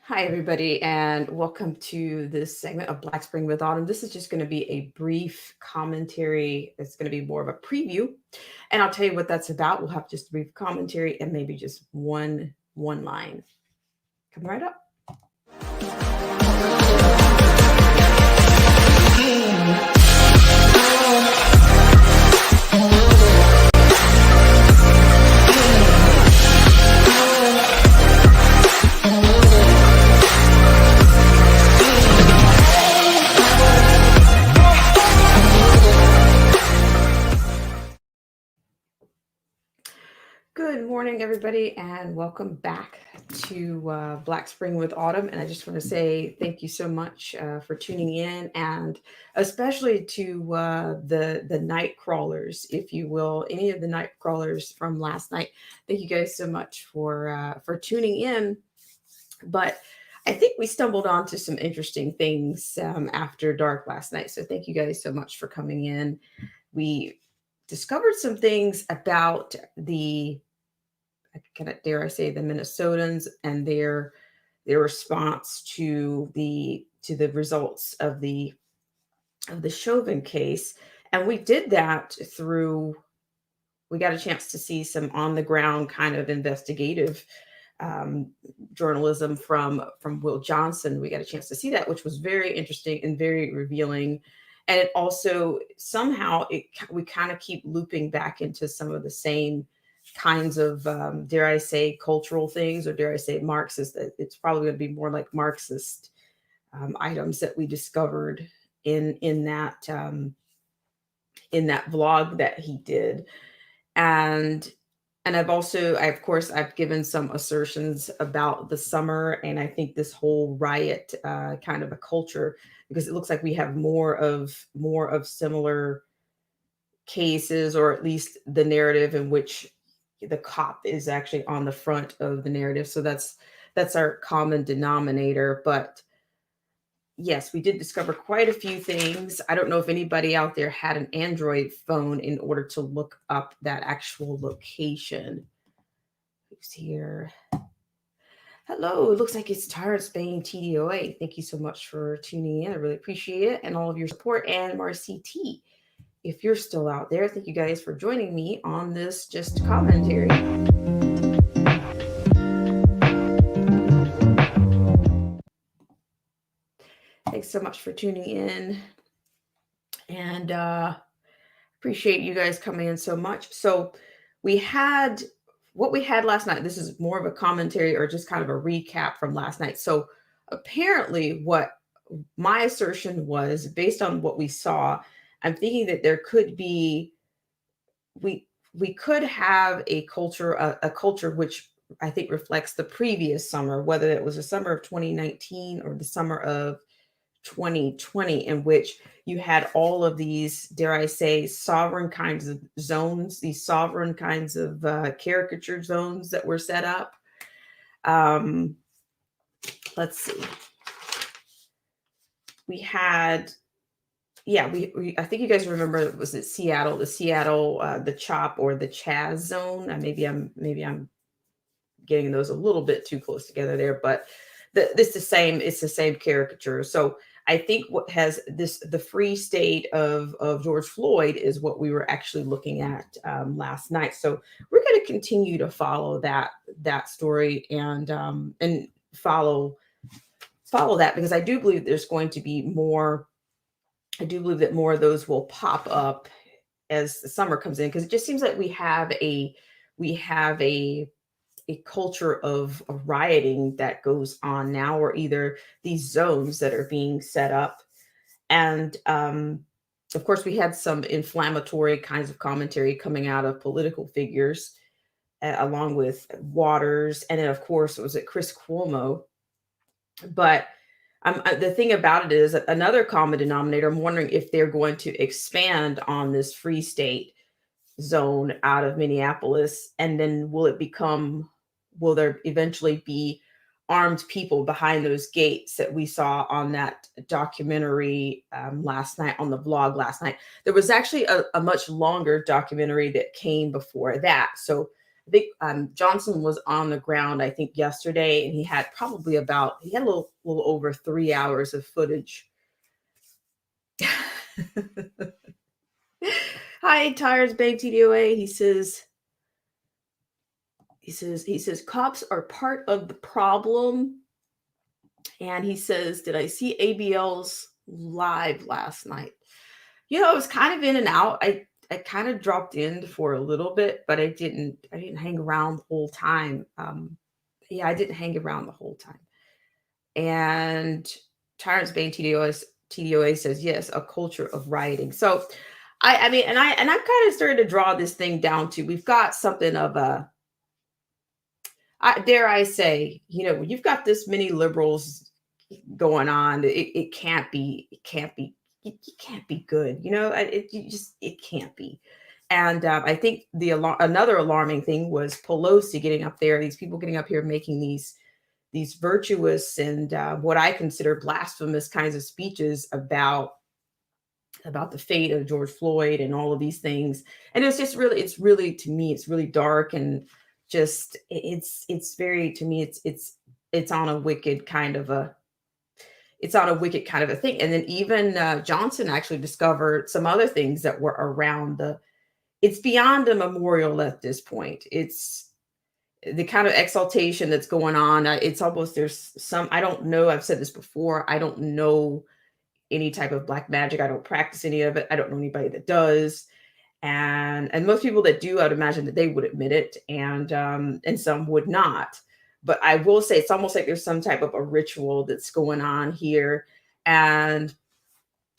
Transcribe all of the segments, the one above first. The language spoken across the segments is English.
Hi, everybody, and welcome to this segment of Black Spring with Autumn. This is just going to be a brief commentary. It's going to be more of a preview, and I'll tell you what that's about. We'll have just a brief commentary and maybe just one line. Come right up. Good morning, everybody, and welcome back to Black Spring with Autumn. And I just want to say thank you so much for tuning in, and especially to the night crawlers, if you will, any of the night crawlers from last night. Thank you guys so much for tuning in. But I think we stumbled onto some interesting things after dark last night. So thank you guys so much for coming in. We discovered some things about the, kind of dare I say, the Minnesotans and their response to the results of the Chauvin case. And we did that through, we got a chance to see some on the ground kind of investigative um, journalism from Will Johnson. We got a chance to see that, which was very interesting and very revealing. And it also somehow we kind of keep looping back into some of the same kinds of dare I say cultural things, or dare I say Marxist. It's probably going to be more like Marxist items that we discovered in that vlog that he did. And and of course I've given some assertions about the summer, and I think this whole riot kind of a culture, because it looks like we have more of similar cases, or at least the narrative in which the cop is actually on the front of the narrative. So that's our common denominator. But yes, we did discover quite a few things. I don't know if anybody out there had an Android phone in order to look up that actual location. Who's here? Hello, it looks like it's Tara Spain TDOA. Thank you so much for tuning in. I really appreciate it, and all of your support. And Marcy T, if you're still out there, thank you guys for joining me on this just commentary. Thanks so much for tuning in, and appreciate you guys coming in so much. So we had what we had last night. This is more of a commentary or just kind of a recap from last night. So apparently, what my assertion was, based on what we saw, I'm thinking that there could be we could have a culture which I think reflects the previous summer, whether it was the summer of 2019 or the summer of 2020, in which you had all of these, dare I say, sovereign kinds of zones, these sovereign kinds of caricature zones that were set up. Um, let's see. We had, yeah, I think you guys remember, was it Seattle, the CHOP or the Chaz zone? Maybe I'm getting those a little bit too close together there, but it's the same caricature. So I think what has this the free state of George Floyd is what we were actually looking at last night. So we're going to continue to follow that story, and follow that, because I do believe there's going to be more. I do believe that more of those will pop up as the summer comes in, because it just seems like we have a culture of rioting that goes on now, or either these zones that are being set up. And of course, we had some inflammatory kinds of commentary coming out of political figures, along with Waters. And then, of course, was it Chris Cuomo? But the thing about it is that another common denominator, I'm wondering if they're going to expand on this free state zone out of Minneapolis, and then will there eventually be armed people behind those gates that we saw on that documentary last night, on the vlog last night? There was actually a much longer documentary that came before that. So I think Johnson was on the ground, I think yesterday, and he had a little over 3 hours of footage. Hi, Tires Bank TDOA. He says cops are part of the problem. And he says, did I see ABL's live last night? It was kind of in and out. I kind of dropped in for a little bit, but I didn't hang around the whole time. Yeah, I didn't hang around the whole time. And Tyrants Bane TDOA says, yes, a culture of rioting. So I mean, and I've kind of started to draw this thing down to, we've got something of a, dare I say, when you've got this many liberals going on, it can't be, it can't be good. It can't be. And I think another alarming thing was Pelosi getting up there, these people getting up here making these virtuous and what I consider blasphemous kinds of speeches about the fate of George Floyd and all of these things. And it's really to me, it's really dark, and just it's very, to me, it's on a wicked kind of a thing. And then even Johnson actually discovered some other things that were around it's beyond a memorial at this point. It's the kind of exaltation that's going on. It's almost, there's some, I don't know, I've said this before, I don't know any type of black magic. I don't practice any of it. I don't know anybody that does. And most people that do, I'd imagine that they would admit it, and some would not. But I will say it's almost like there's some type of a ritual that's going on here. And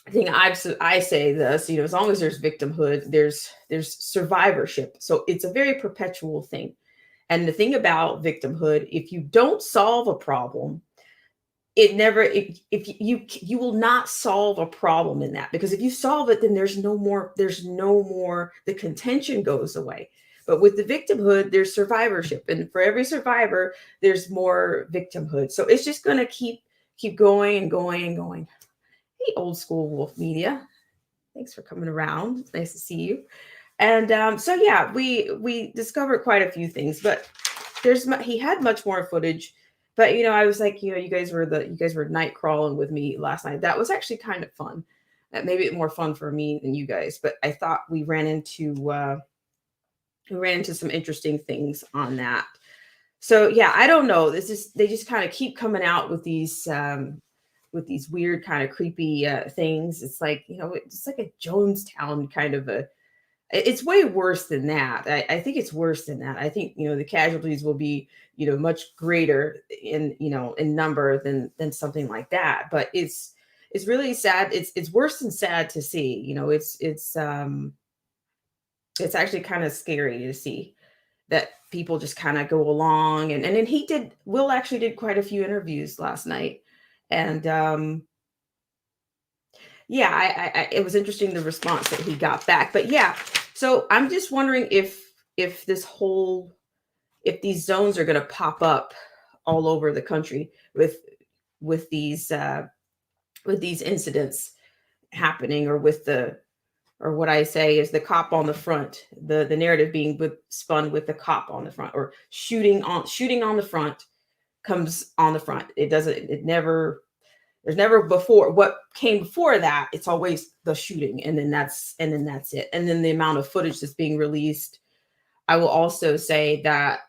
I think I say this, as long as there's victimhood, there's survivorship. So it's a very perpetual thing. And the thing about victimhood, if you don't solve a problem, if you will not solve a problem in that, because if you solve it, then there's no more, the contention goes away. But with the victimhood, there's survivorship, and for every survivor, there's more victimhood. So it's just going to keep going and going and going. Hey, Old School Wolf Media, thanks for coming around. It's nice to see you. And so yeah, we discovered quite a few things, but he had much more footage. But I was like, you guys were night crawling with me last night. That was actually kind of fun. Maybe more fun for me than you guys. But I thought we ran into some interesting things on that. So yeah, I don't know. They just kind of keep coming out with these weird kind of creepy things. It's like, it's like a Jonestown kind of a. It's way worse than that. I think it's worse than that. I think, the casualties will be, much greater in number than something like that. But it's really sad. It's worse than sad to see. It's actually kind of scary to see that people just kind of go along. And then Will actually did quite a few interviews last night. And yeah, it was interesting, the response that he got back. But yeah, so I'm just wondering if these zones are going to pop up all over the country with these incidents happening, or what I say is the cop on the front, the narrative being spun with the cop on the front, or shooting on the front comes on the front. There's never before what came before that. It's always the shooting, and then that's it. And then the amount of footage that's being released. I will also say that,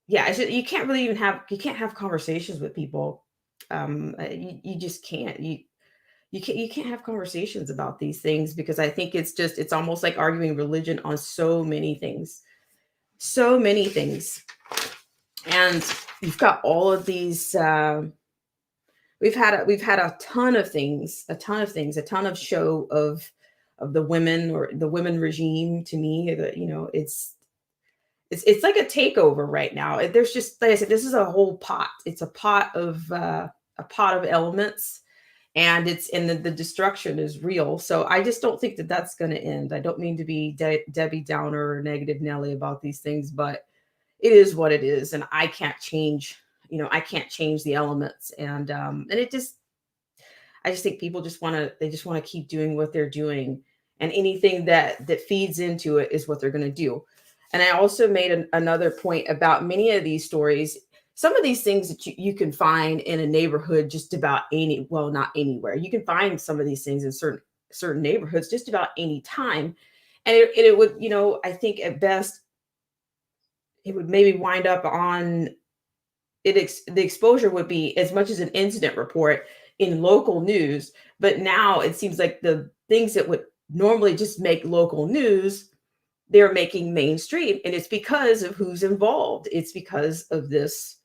yeah, you can't really even have conversations with people. You just can't. You can't have conversations about these things, because I think it's almost like arguing religion on so many things. So many things. And you've got all of these we've had a ton of things, a ton of show of the women, or the women regime. To me, it's like a takeover right now. There's just, like I said, this is a whole pot. It's a pot of elements, and the destruction is real. So I just don't think that that's going to end. I don't mean to be Debbie Downer or negative Nelly about these things, but it is what it is, and I can't change. I can't change the elements, and I just think people just want to keep doing what they're doing, and anything that feeds into it is what they're going to do. And I also made another point about many of these stories. Some of these things that you can find in a neighborhood just about any, well, not anywhere. You can find some of these things in certain neighborhoods just about any time. And it would, I think at best, it would maybe wind up on the exposure would be as much as an incident report in local news. But now it seems like the things that would normally just make local news, they're making mainstream, and it's because of who's involved. It's because of this.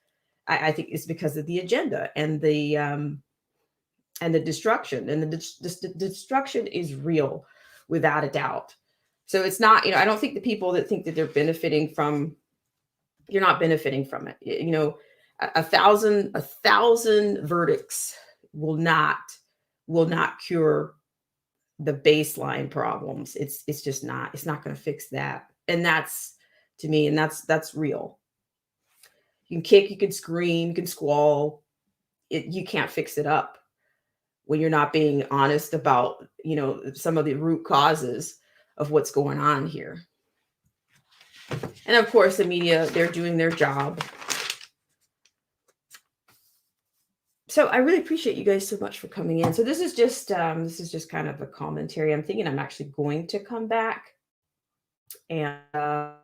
I think it's because of the agenda and the destruction, and the destruction is real, without a doubt. So it's not, I don't think the people that think that they're benefiting from, you're not benefiting from it. A thousand verdicts will not cure the baseline problems. It's just not. It's not going to fix that. And that's, to me, and that's real. You can kick, you can scream, you can squall. You can't fix it up when you're not being honest about, some of the root causes of what's going on here. And of course, the media, they're doing their job. So I really appreciate you guys so much for coming in. So this is just kind of a commentary. I'm thinking I'm actually going to come back, and I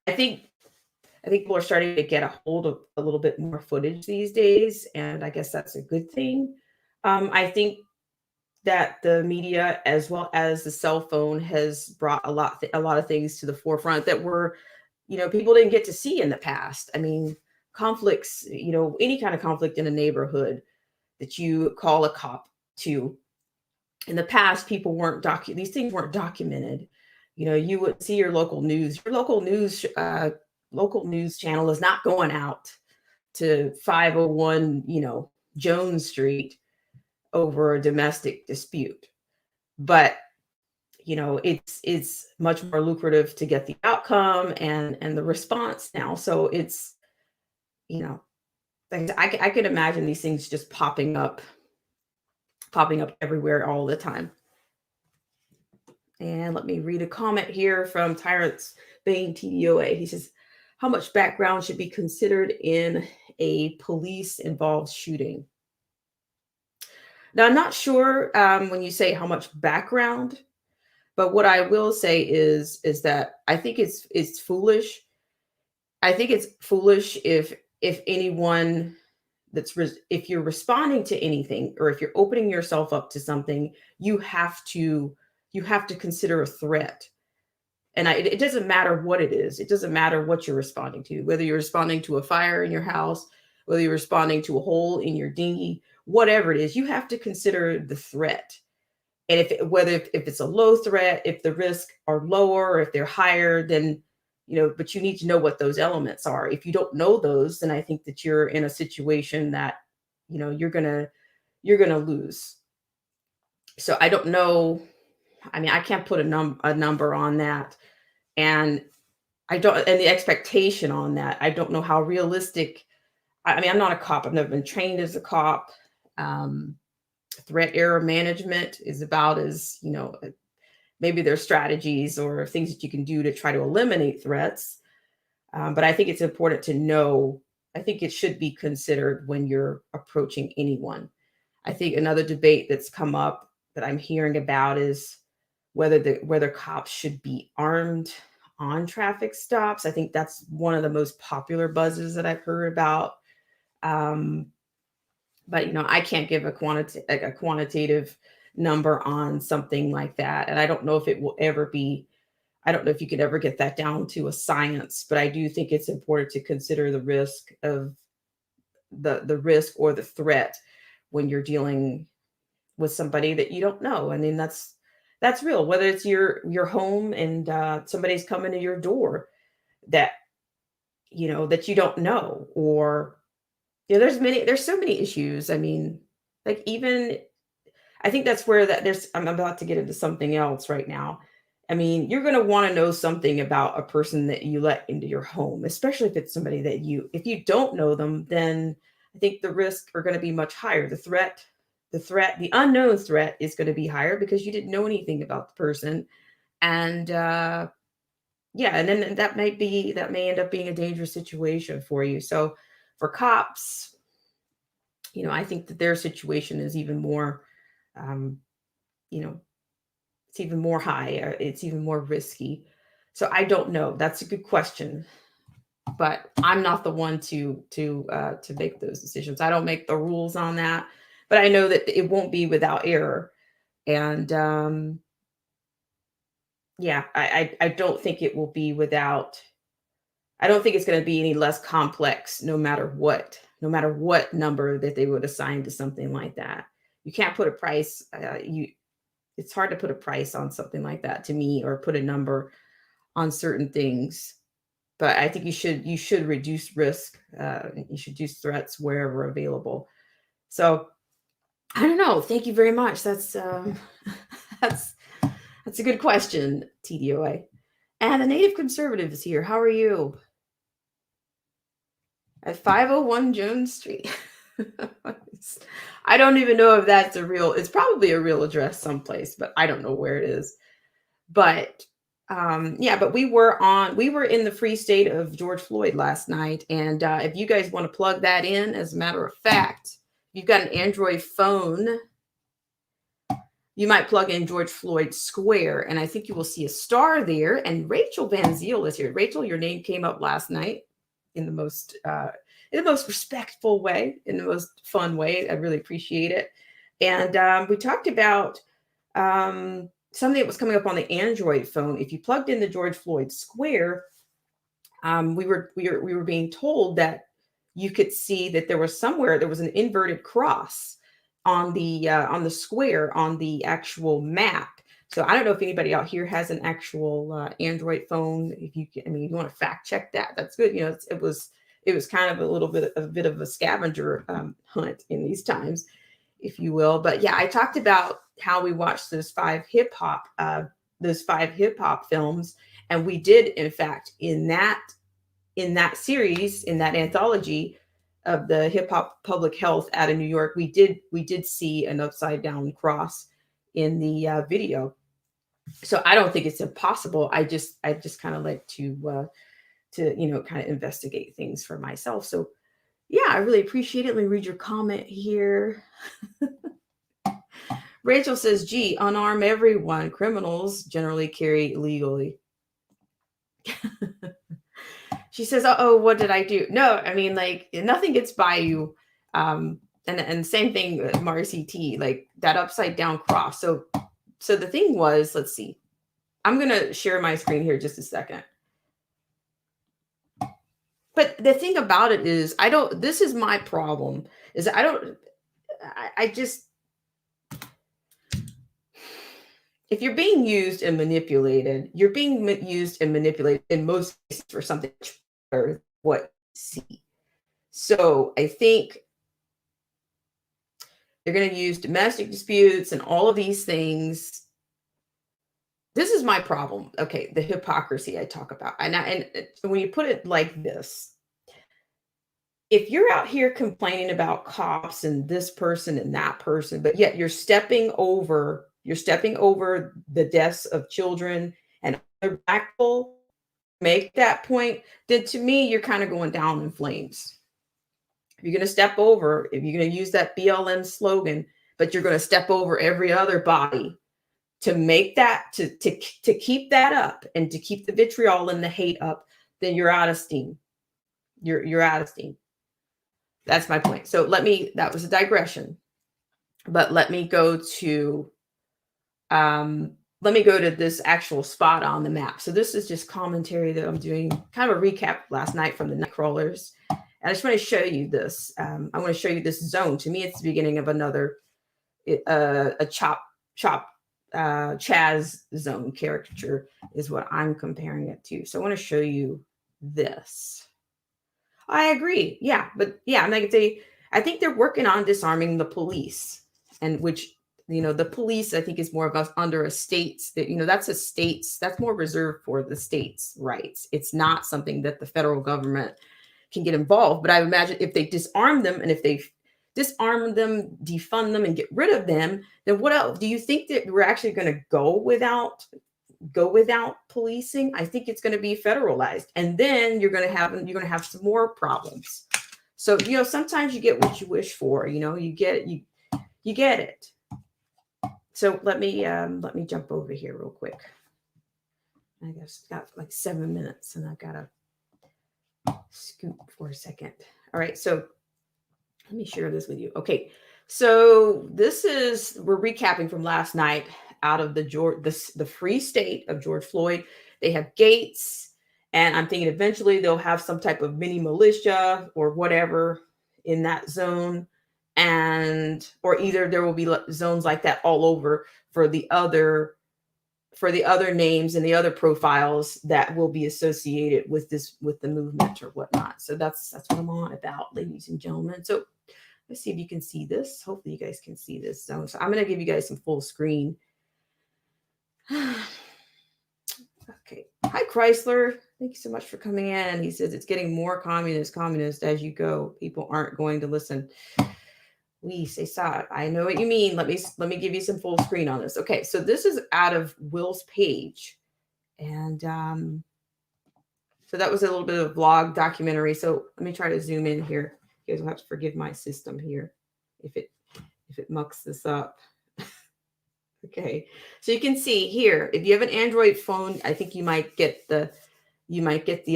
think people are starting to get a hold of a little bit more footage these days, and I guess that's a good thing. I think that the media, as well as the cell phone, has brought a lot of things to the forefront that were, people didn't get to see in the past. I mean, conflicts, any kind of conflict in a neighborhood that you call a cop to. In the past, these things weren't documented. You would see your local news. Your local news channel is not going out to 501, Jones Street over a domestic dispute. But it's much more lucrative to get the outcome and the response now. So it's, I can imagine these things just popping up everywhere all the time. And let me read a comment here from Tyrant's Bane TDOA. He says, how much background should be considered in a police involved shooting? Now, I'm not sure when you say how much background, but what I will say is that I think it's foolish. I think it's foolish if anyone if you're responding to anything, or if you're opening yourself up to something, you have to consider a threat. And it doesn't matter what it is. It doesn't matter what you're responding to, whether you're responding to a fire in your house, whether you're responding to a hole in your dinghy, whatever it is, you have to consider the threat. And if it's a low threat, if the risks are lower, or if they're higher, then, but you need to know what those elements are. If you don't know those, then I think that you're in a situation that, you're going to lose. So I don't know. I mean, I can't put a number on that. And the expectation on that, I don't know how realistic. I mean, I'm not a cop. I've never been trained as a cop. Threat error management is about as, maybe there's strategies or things that you can do to try to eliminate threats. But I think it's important to know, I think it should be considered when you're approaching anyone. I think another debate that's come up that I'm hearing about is whether cops should be armed on traffic stops. I think that's one of the most popular buzzes that I've heard about. But I can't give a quantitative number on something like that, and I don't know if it will ever be. I don't know if you could ever get that down to a science, but I do think it's important to consider the risk of the risk or the threat when you're dealing with somebody that you don't know. I mean, that's real. Whether it's your home and somebody's coming to your door that that you don't know, or there's so many issues. I mean, like, even I think that's where I'm about to get into something else right now. I mean, you're going to want to know something about a person that you let into your home, especially if it's somebody that if you don't know them, then I think the risks are going to be much higher. The unknown threat is going to be higher because you didn't know anything about the person. And, yeah, and then that may end up being a dangerous situation for you. So for cops, I think that their situation is even more, um, you know, it's even more high, it's even more risky. So I don't know. That's a good question, but I'm not the one to make those decisions. I don't make the rules on that, but I know that it won't be without error. And yeah, I don't think it will be without. I don't think it's going to be any less complex, no matter what number that they would assign to something like that. You can't put a price. It's hard to put a price on something like that to me, or put a number on certain things. But I think you should reduce risk. You should reduce threats wherever available. So I don't know. Thank you very much. That's that's that's a good question, TDOA. And the Native Conservative is here. How are you? At 501 Jones Street. I don't even know if that's it's probably a real address someplace, but I don't know where it is. But yeah, but we were in the free state of George Floyd last night. And if you guys want to plug that in, as a matter of fact, if you've got an Android phone, you might plug in George Floyd Square, and I think you will see a star there. And Rachel Van Ziel is here. Rachel, your name came up last night in the most respectful way, in the most fun way. I really appreciate it. And we talked about something that was coming up on the Android phone. If you plugged in the George Floyd Square, we were being told that you could see that there was an inverted cross on the square on the actual map. So I don't know if anybody out here has an actual Android phone. If you can, I mean, if you want to fact check that, that's good. It was kind of a bit of a scavenger hunt in these times, if you will. But yeah, I talked about how we watched those five hip hop films, and we did, in fact, in that series, in that anthology of the hip hop public health out of New York, we did see an upside down cross in the video. So I don't think it's impossible. I just kind of like to kind of investigate things for myself. So yeah, I really appreciate it. Let me read your comment here. Rachel says, gee, unarm everyone. Criminals generally carry illegally. She says, oh, what did I do? No, I mean, like, nothing gets by you. And same thing, Marcy T, like that upside down cross. So the thing was, let's see. I'm going to share my screen here just a second. But the thing about it is, this is my problem, is I just, if you're being used and manipulated, you're being used and manipulated in most cases for something better what you see. So I think they're going to use domestic disputes and all of these things. This is my problem. Okay, the hypocrisy I talk about. And when you put it like this, if you're out here complaining about cops and this person and that person, but yet you're stepping over the deaths of children and other black people, make that point, then to me, you're kind of going down in flames. If you're going to step over, if you're going to use that BLM slogan, but you're going to step over every other body to make that, to keep that up and to keep the vitriol and the hate up, then you're out of steam. You're out of steam. That's my point. So that was a digression, but let me go to this actual spot on the map. So this is just commentary that I'm doing, kind of a recap last night from the Nightcrawlers. And I just want to show you this. I want to show you this zone. To me, it's the beginning of another, a chop Chaz zone caricature is what I'm comparing it to. So I want to show you this. I agree. Yeah. But yeah, I think they're working on disarming the police, and which, the police, I think, is more of us under a state's that's more reserved for the state's rights. It's not something that the federal government can get involved. But I imagine if they disarm them, and if they disarm them, defund them, and get rid of them, then what else? Do you think that we're actually going to go without go without policing, I think it's going to be federalized, and then you're going to have some more problems. So sometimes you get what you wish for. You get it. So let me jump over here real quick. I guess got like 7 minutes, and I've got to scoot for a second. All right, so let me share this with you. Okay, so we're recapping from last night out of the free state of George Floyd. They have gates, and I'm thinking eventually they'll have some type of mini militia or whatever in that zone, or either there will be zones like that all over for the other names and the other profiles that will be associated with the movement or whatnot. So that's what I'm on about, ladies and gentlemen. So let's see if you can see this. Hopefully you guys can see this zone. So I'm going to give you guys some full screen. Okay. Hi, Chrysler. Thank you so much for coming in. He says it's getting more communist as you go. People aren't going to listen. We say sad. I know what you mean. Let me give you some full screen on this. Okay, so this is out of Will's page, and so that was a little bit of a vlog documentary. So let me try to zoom in here. You guys will have to forgive my system here if it mucks this up. Okay, so you can see here, if you have an Android phone, I think you might get the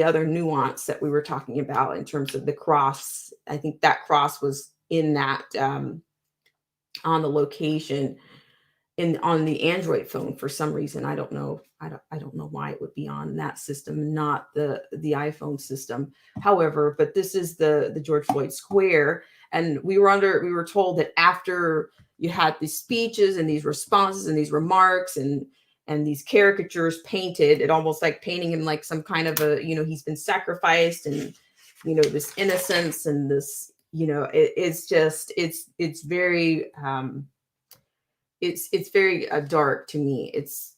other nuance that we were talking about in terms of the cross. I think that cross was in that on the location on the Android phone for some reason. I don't know. I don't know why it would be on that system, not the iPhone system. However, but this is the George Floyd Square, and we were told that after you had these speeches and these responses and these remarks and these caricatures painted, it almost like painting him like some kind of he's been sacrificed, and this innocence and this, it's very it's very dark to me. It's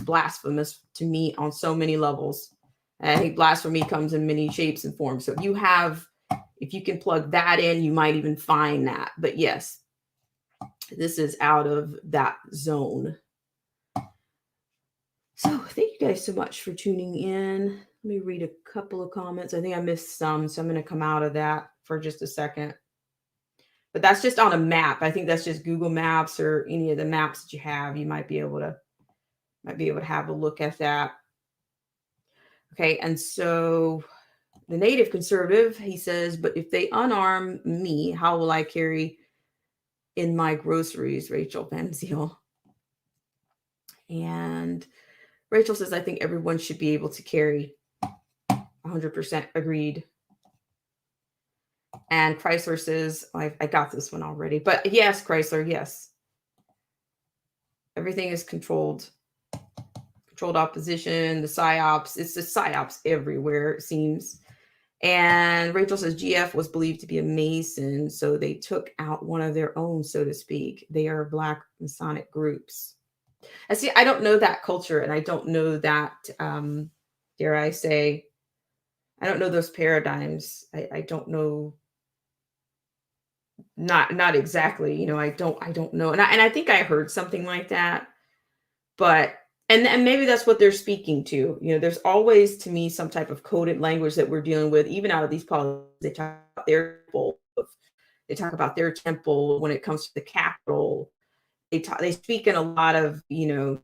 blasphemous to me on so many levels. I think blasphemy comes in many shapes and forms. So if you can plug that in, you might even find that. But yes, this is out of that zone. So thank you guys so much for tuning in. Let me read a couple of comments. I think I missed some, so I'm going to come out of that for just a second. But that's just on a map. I think that's just Google Maps or any of the maps that you have. You might be able to have a look at that. Okay, and so the native conservative, he says, but if they unarm me, how will I carry in my groceries? Rachel Van Ziel. And Rachel says, I think everyone should be able to carry. 100% agreed. And Chrysler says, I got this one already. But yes, Chrysler, yes. Everything is controlled. Controlled opposition, the PSYOPs. It's the PSYOPs everywhere, it seems. And Rachel says, GF was believed to be a Mason, so they took out one of their own, so to speak. They are Black Masonic groups. I see, I don't know that culture, and I don't know that, dare I say, I don't know those paradigms. I don't know. Not exactly, I don't know. And I think I heard something like that, but, and maybe that's what they're speaking to. There's always, to me, some type of coded language that we're dealing with, even out of these policies. They talk about their temple when it comes to the Capitol. They speak in a lot of, I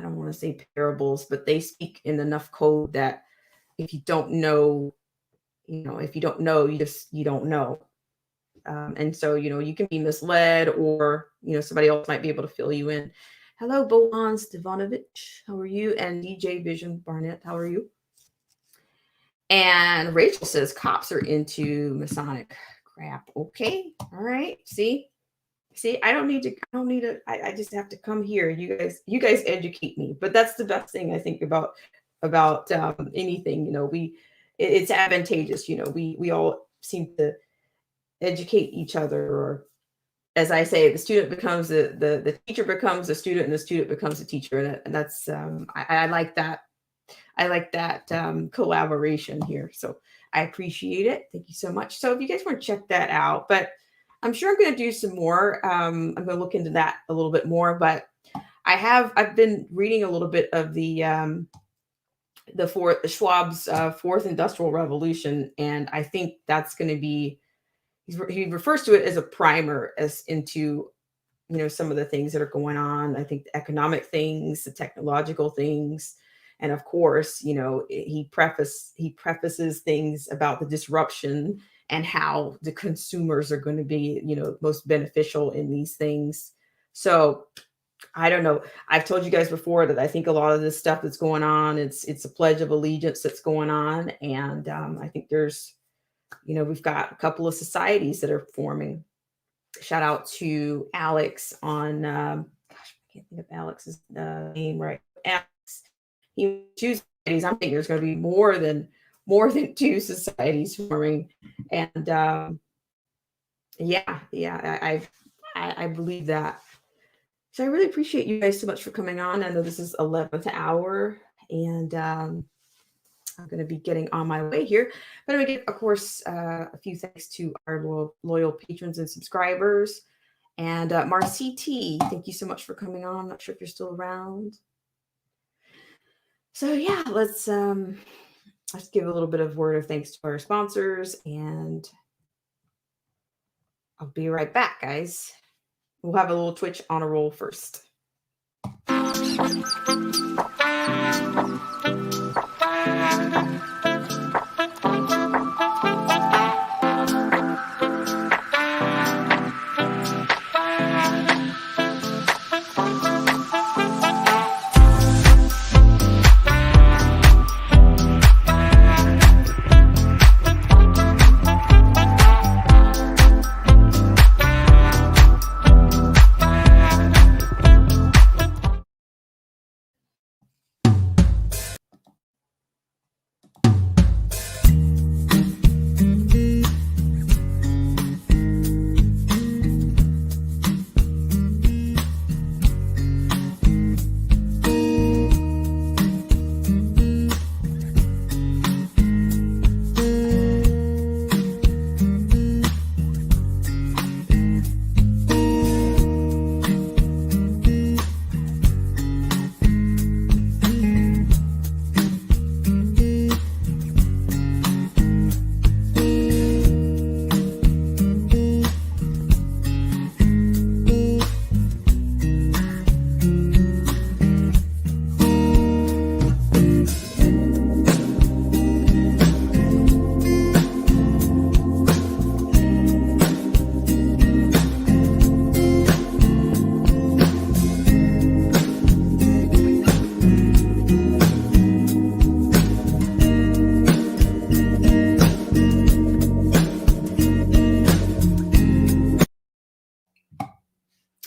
don't want to say parables, but they speak in enough code that if you don't know, you don't know. And so, you can be misled, or, somebody else might be able to fill you in. Hello, Bohan Stevanovic. How are you? And DJ Vision Barnett. How are you? And Rachel says cops are into Masonic crap. Okay. All right. See, I just have to come here. You guys educate me, but that's the best thing I think about anything, it's advantageous. We all seem to educate each other, or as I say, the student becomes the teacher becomes a student, and the student becomes a teacher. And that's, I like that. I like that collaboration here. So I appreciate it. Thank you so much. So if you guys want to check that out, but I'm sure I'm going to do some more. I'm going to look into that a little bit more, but I've been reading a little bit of the fourth Schwab's fourth industrial revolution, and I think that's going to be he refers to it as a primer as into some of the things that are going on. I think the economic things, the technological things, and of course, he prefaces things about the disruption and how the consumers are going to be most beneficial in these things. So I don't know. I've told you guys before that I think a lot of this stuff that's going on, it's a pledge of allegiance that's going on, and I think we've got a couple of societies that are forming. Shout out to Alex on, gosh, I can't think of Alex's name right. Alex, he two societies. I'm thinking there's going to be more than two societies forming, and yeah, I believe that. So I really appreciate you guys so much for coming on. I know this is 11th hour, and I'm going to be getting on my way here. But I'm going to give, of course, a few thanks to our loyal patrons and subscribers. And Marcy T, thank you so much for coming on. I'm not sure if you're still around. So yeah, let's give a little bit of word of thanks to our sponsors, and I'll be right back, guys. We'll have a little Twitch honor roll first.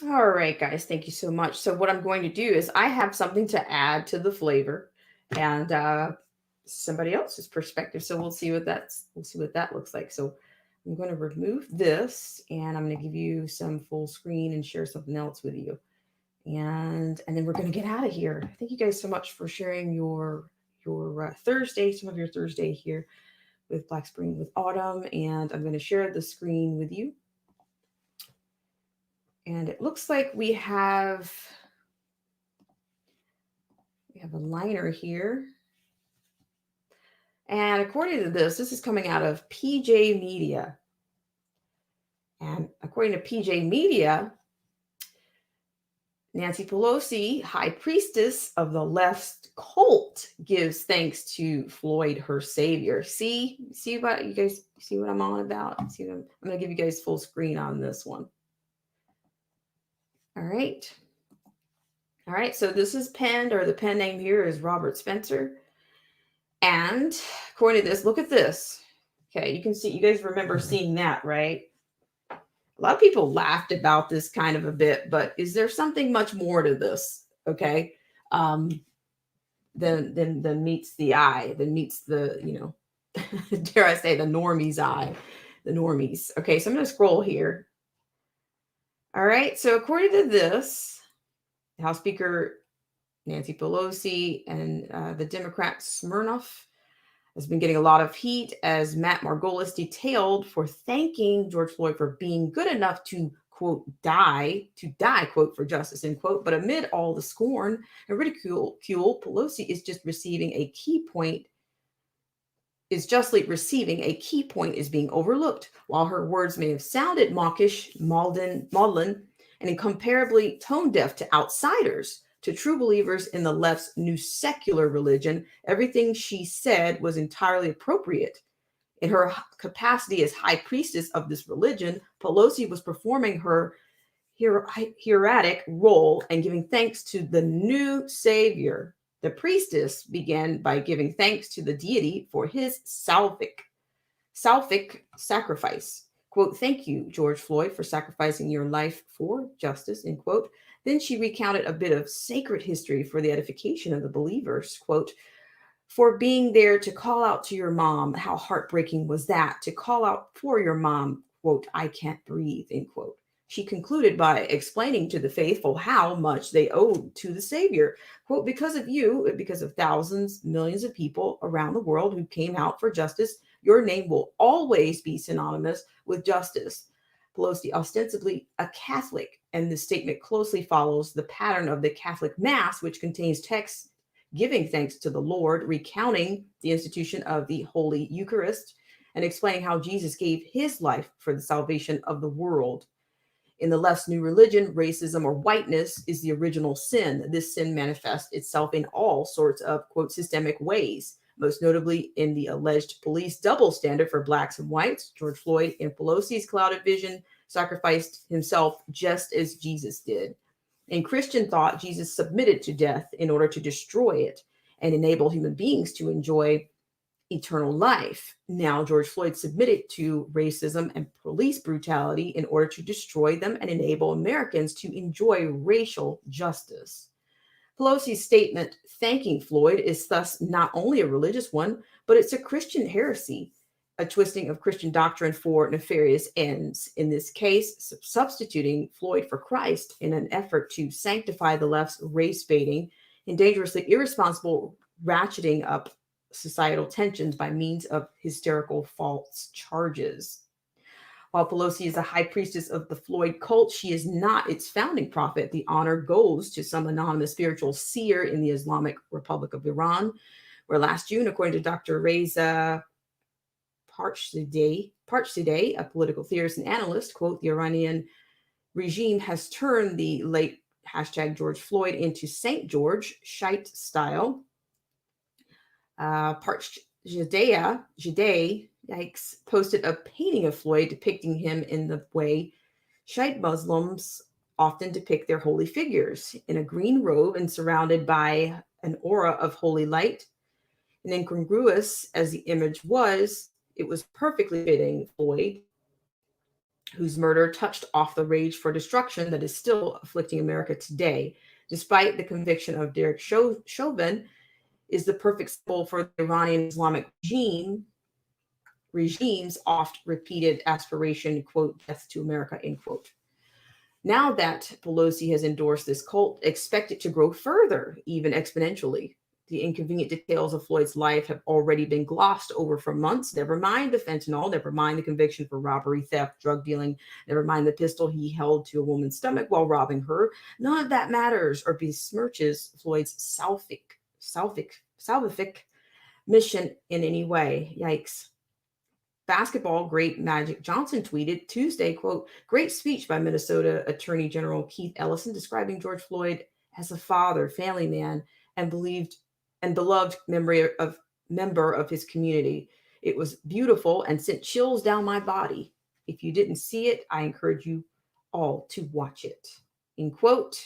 All right, guys, thank you so much. So what I'm going to do is I have something to add to the flavor, and somebody else's perspective. So we'll see what that looks like. So I'm going to remove this, and I'm going to give you some full screen and share something else with you, and then we're going to get out of here. Thank you guys so much for sharing your Thursday, some of your Thursday here with Black Spring with Autumn, and I'm going to share the screen with you. And it looks like we have a liner here. And according to this is coming out of PJ Media. And according to PJ Media, Nancy Pelosi, high priestess of the left cult, gives thanks to Floyd, her savior. See what you guys see what I'm on about? I'm going to give you guys full screen on this one. All right. So this is penned, or the pen name here is Robert Spencer. And according to this, look at this. Okay, you can see, you guys remember seeing that, right? A lot of people laughed about this kind of a bit, but is there something much more to this? Okay, than meets the eye, than meets the dare I say, the normie's eye, the normies. Okay, so I'm going to scroll here. All right, so according to this, House Speaker Nancy Pelosi and the Democrat Smirnoff has been getting a lot of heat, as Matt Margolis detailed, for thanking George Floyd for being good enough to, quote, to die, quote, for justice, end quote. But amid all the scorn and ridicule, Pelosi is just receiving a key point is justly receiving a key point is being overlooked. While her words may have sounded mawkish, maudlin, and incomparably tone deaf to outsiders, to true believers in the left's new secular religion, everything she said was entirely appropriate. In her capacity as high priestess of this religion, Pelosi was performing her hieratic role and giving thanks to the new savior. The priestess began by giving thanks to the deity for his salvific sacrifice. Quote, thank you, George Floyd, for sacrificing your life for justice, end quote. Then she recounted a bit of sacred history for the edification of the believers. Quote, for being there to call out to your mom, how heartbreaking was that? To call out for your mom, quote, I can't breathe, end quote. She concluded by explaining to the faithful how much they owed to the Savior. Quote, because of you, because of thousands, millions of people around the world who came out for justice, your name will always be synonymous with justice. Pelosi, ostensibly a Catholic, and this statement closely follows the pattern of the Catholic Mass, which contains texts giving thanks to the Lord, recounting the institution of the Holy Eucharist, and explaining how Jesus gave his life for the salvation of the world. In the left's new religion, racism or whiteness is the original sin. This sin manifests itself in all sorts of, quote, systemic ways, most notably in the alleged police double standard for blacks and whites. George Floyd, in Pelosi's clouded vision, sacrificed himself just as Jesus did. In Christian thought, Jesus submitted to death in order to destroy it and enable human beings to enjoy eternal life. Now, George Floyd submitted to racism and police brutality in order to destroy them and enable Americans to enjoy racial justice. Pelosi's statement thanking Floyd is thus not only a religious one, but it's a Christian heresy, a twisting of Christian doctrine for nefarious ends. In this case, substituting Floyd for Christ in an effort to sanctify the left's race baiting and dangerously irresponsible ratcheting up societal tensions by means of hysterical false charges. While Pelosi is a high priestess of the Floyd cult, she is not its founding prophet. The honor goes to some anonymous spiritual seer in the Islamic Republic of Iran, where last June, according to Dr. Reza Parchzadeh, a political theorist and analyst, quote, the Iranian regime has turned the late #George Floyd into St. George, Shite style. Parchzadeh, yikes, posted a painting of Floyd depicting him in the way Shiite Muslims often depict their holy figures, in a green robe and surrounded by an aura of holy light. And incongruous as the image was, it was perfectly fitting Floyd, whose murder touched off the rage for destruction that is still afflicting America today. Despite the conviction of Derek Chauvin, is the perfect symbol for the Iranian Islamic regime's oft-repeated aspiration, quote, death to America, end quote. Now that Pelosi has endorsed this cult, expect it to grow further, even exponentially. The inconvenient details of Floyd's life have already been glossed over for months. Never mind the fentanyl, never mind the conviction for robbery, theft, drug dealing, never mind the pistol he held to a woman's stomach while robbing her. None of that matters or besmirches Floyd's salvific mission in any way. Yikes. Basketball great Magic Johnson tweeted Tuesday, quote, great speech by Minnesota Attorney General Keith Ellison describing George Floyd as a father, family man, and beloved member of his community. It was beautiful and sent chills down my body. If you didn't see it, I encourage you all to watch it. End quote.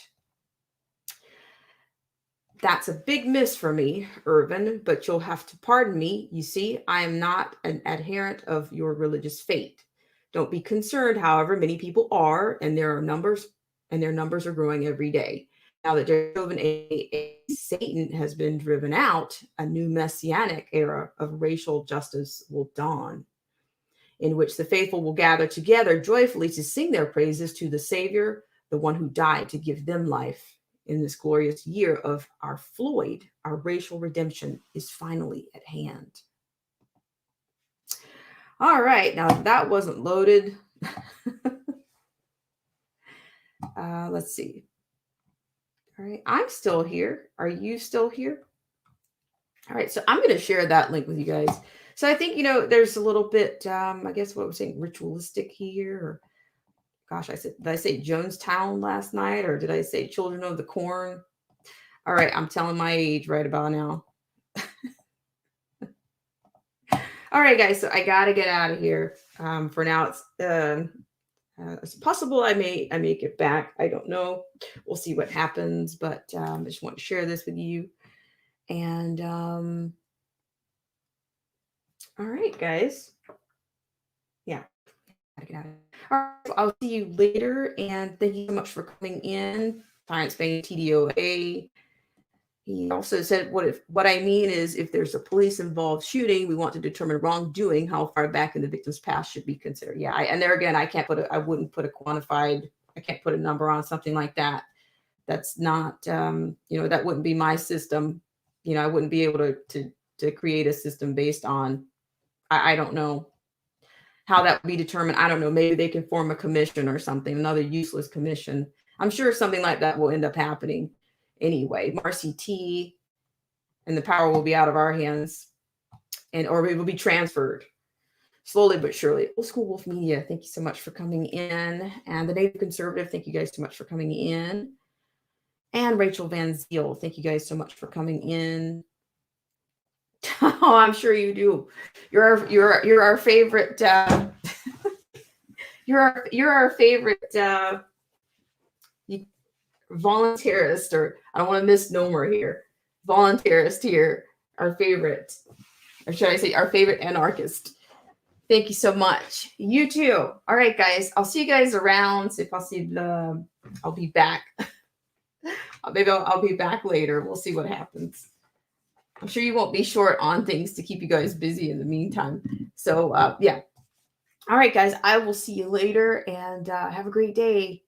That's a big miss for me, Irvin, but you'll have to pardon me. You see, I am not an adherent of your religious faith. Don't be concerned, however, many people are, and their numbers are growing every day. Now that Chauvin, Satan, has been driven out, a new messianic era of racial justice will dawn, in which the faithful will gather together joyfully to sing their praises to the Savior, the one who died to give them life. In this glorious year of our Floyd, our racial redemption is finally at hand. All right, now that wasn't loaded. Let's see. All right, I'm still here. Are you still here? All right, so I'm going to share that link with you guys. So I think, there's a little bit, I guess what we're saying, ritualistic here. Or, gosh, did I say Jonestown last night, or did I say Children of the Corn? All right, I'm telling my age right about now. All right, guys, so I got to get out of here. For now, it's possible I may get back. I don't know. We'll see what happens, but I just want to share this with you. And all right, guys. Yeah. All right, so I'll see you later. And thank you so much for coming in. Science Bang TDOA. He also said, what I mean is, if there's a police involved shooting, we want to determine wrongdoing, how far back in the victim's past should be considered. Yeah. And there again, I wouldn't put I can't put a number on something like that. That's not, that wouldn't be my system. I wouldn't be able to create a system based on, I don't know how that would be determined. I don't know. Maybe they can form a commission or something, another useless commission. I'm sure something like that will end up happening anyway. Marcy T, and the power will be out of our hands, or it will be transferred slowly but surely. Old School Wolf Media, thank you so much for coming in. And the Native Conservative, thank you guys so much for coming in. And Rachel Van Ziel, thank you guys so much for coming in. Oh, I'm sure you do. You're our favorite. You're our favorite voluntarist, or I don't want to misnomer here. Voluntarist here, our favorite, or should I say our favorite anarchist. Thank you so much. You too. All right, guys. I'll see you guys around. If I'll be back. Maybe I'll be back later. We'll see what happens. I'm sure you won't be short on things to keep you guys busy in the meantime. So, yeah. All right, guys. I will see you later, and have a great day.